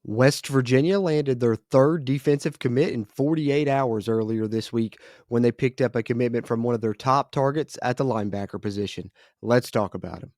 West Virginia landed their third defensive commit in 48 hours earlier this week when they picked up a commitment from one of their top targets at the linebacker position. Let's talk about him.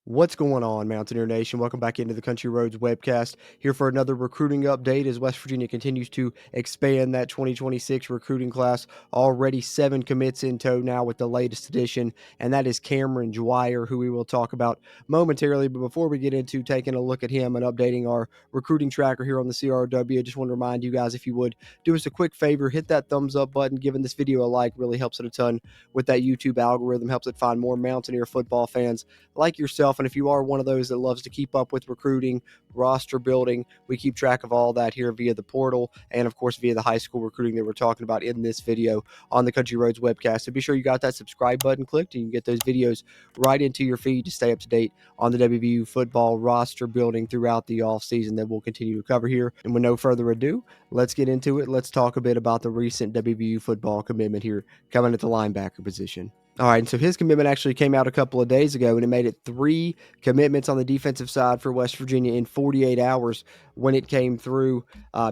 What's going on, Mountaineer Nation? Welcome back into the Country Roads webcast. Here for another recruiting update as West Virginia continues to expand that 2026 recruiting class. Already 7 commits in tow now with the latest addition, and that is Cameron Dwire, who we will talk about momentarily. But before we get into taking a look at him and updating our recruiting tracker here on the CRW, I just want to remind you guys, if you would, do us a quick favor, hit that thumbs up button. Giving this video a like really helps it a ton with that YouTube algorithm, helps it find more Mountaineer football fans like yourself. And if you are one of those that loves to keep up with recruiting, roster building, we keep track of all that here via the portal and, of course, via the high school recruiting that we're talking about in this video on the Country Roads webcast. So be sure you got that subscribe button clicked and you can get those videos right into your feed to stay up to date on the WVU football roster building throughout the offseason that we'll continue to cover here. And with no further ado, let's get into it. Let's talk a bit about the recent WVU football commitment here coming at the linebacker position. All right, and so his commitment actually came out a couple of days ago, and it made it 3 commitments on the defensive side for West Virginia in 48 hours when it came through.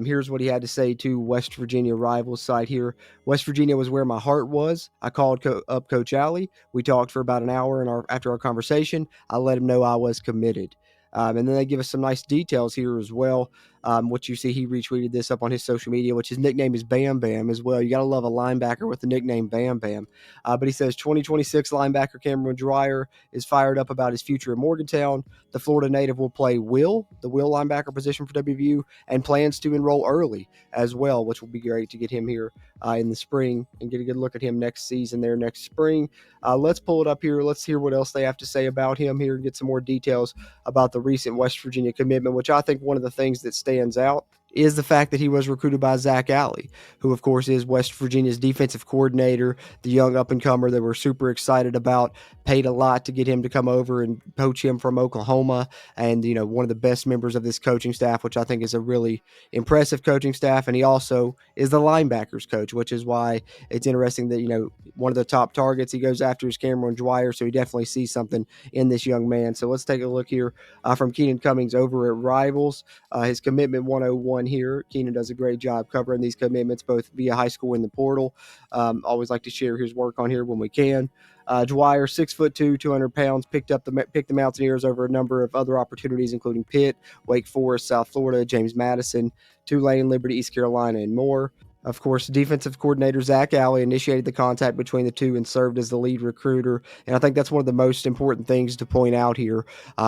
Here's what he had to say to West Virginia Rivals site here. West Virginia was where my heart was. I called up Coach Alley. We talked for about an hour, and after our conversation, I let him know I was committed. And then they give us some nice details here as well. What you see, he retweeted this up on his social media, which his nickname is Bam Bam as well. You got to love a linebacker with the nickname Bam Bam. But he says 2026 linebacker Cameron Dwire is fired up about his future in Morgantown. The Florida native will play the Will linebacker position for WVU, and plans to enroll early as well, which will be great to get him here in the spring and get a good look at him next season there next spring. Let's pull it up here. Let's hear what else they have to say about him here and get some more details about the recent West Virginia commitment, which I think one of the things that stands out is the fact that he was recruited by Zac Alley, who, of course, is West Virginia's defensive coordinator, the young up-and-comer that we're super excited about, paid a lot to get him to come over and poach him from Oklahoma, and, one of the best members of this coaching staff, which I think is a really impressive coaching staff, and he also is the linebackers coach, which is why it's interesting that, one of the top targets he goes after is Cameron Dwire, so he definitely sees something in this young man. So let's take a look here from Keenan Cummings over at Rivals. His commitment 101 here. Keenan does a great job covering these commitments both via high school and the portal. Always like to share his work on here when we can. Dwire, 6'2", 200 pounds, picked the Mountaineers over a number of other opportunities, including Pitt, Wake Forest, South Florida, James Madison, Tulane, Liberty, East Carolina, and more. Of course, defensive coordinator Zac Alley initiated the contact between the two and served as the lead recruiter. And I think that's one of the most important things to point out here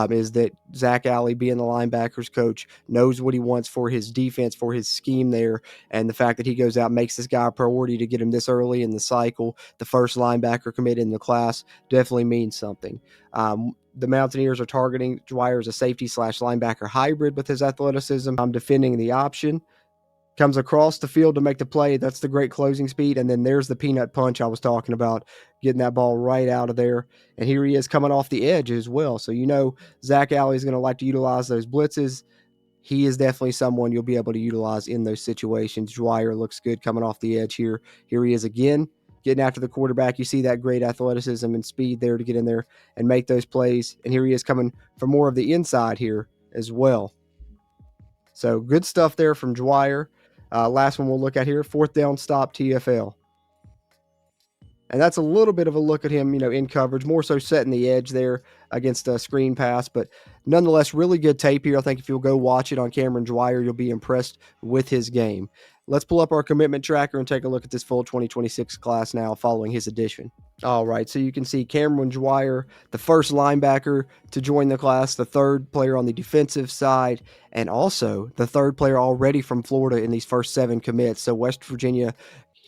is that Zac Alley, being the linebackers coach, knows what he wants for his defense, for his scheme there. And the fact that he goes out and makes this guy a priority to get him this early in the cycle, the first linebacker committed in the class, definitely means something. The Mountaineers are targeting Dwire as a safety/linebacker hybrid with his athleticism. Defending the option. Comes across the field to make the play. That's the great closing speed. And then there's the peanut punch I was talking about, getting that ball right out of there. And here he is coming off the edge as well. So Zac Alley is going to like to utilize those blitzes. He is definitely someone you'll be able to utilize in those situations. Dwire looks good coming off the edge here. Here he is again, getting after the quarterback. You see that great athleticism and speed there to get in there and make those plays. And here he is coming from more of the inside here as well. So good stuff there from Dwire. Last one we'll look at here, 4th down stop TFL. And that's a little bit of a look at him, in coverage, more so setting the edge there against a screen pass. But nonetheless, really good tape here. I think if you'll go watch it on Cameron Dwire, you'll be impressed with his game. Let's pull up our commitment tracker and take a look at this full 2026 class now following his addition. All right, so you can see Cameron Dwire, the first linebacker to join the class, the 3rd player on the defensive side, and also the 3rd player already from Florida in these first 7 commits. So West Virginia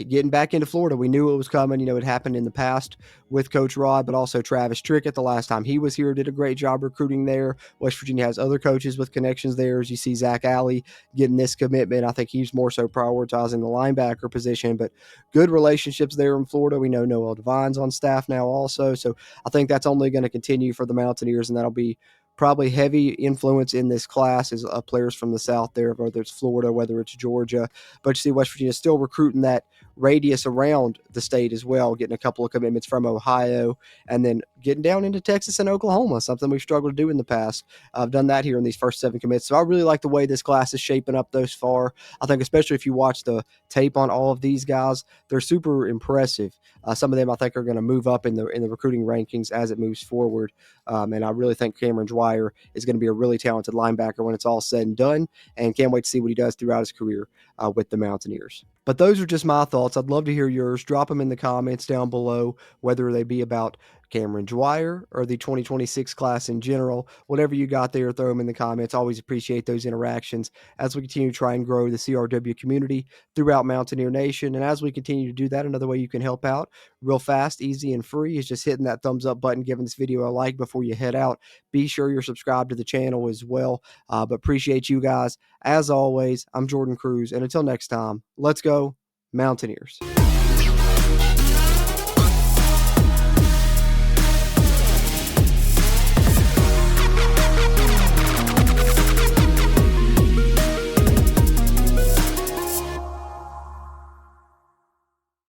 getting back into Florida. We knew it was coming. It happened in the past with Coach Rod, but also Travis Trickett the last time he was here did a great job recruiting there. West Virginia has other coaches with connections there. As you see Zac Alley getting this commitment, I think he's more so prioritizing the linebacker position, but good relationships there in Florida. We know Noel Devine's on staff now also, so I think that's only going to continue for the Mountaineers, and that'll be Probably heavy influence in this class is players from the South there, whether it's Florida, whether it's Georgia. But you see West Virginia still recruiting that radius around the state as well, getting a couple of commitments from Ohio, and then getting down into Texas and Oklahoma, something we've struggled to do in the past. I've done that here in these first 7 commits. So I really like the way this class is shaping up thus far. I think especially if you watch the tape on all of these guys, they're super impressive. Some of them I think are going to move up in the recruiting rankings as it moves forward. And I really think Cameron Dwire is going to be a really talented linebacker when it's all said and done, and can't wait to see what he does throughout his career with the Mountaineers. But those are just my thoughts. I'd love to hear yours. Drop them in the comments down below, whether they be about Cameron Dwire or the 2026 class in general. Whatever you got there, throw them in the comments. Always appreciate those interactions as we continue to try and grow the CRW community throughout Mountaineer Nation. And as we continue to do that, another way you can help out real fast, easy, and free is just hitting that thumbs up button, giving this video a like before you head out. Be sure you're subscribed to the channel as well. But appreciate you guys. As always, I'm Jordan Cruz, and until next time, let's go Mountaineers.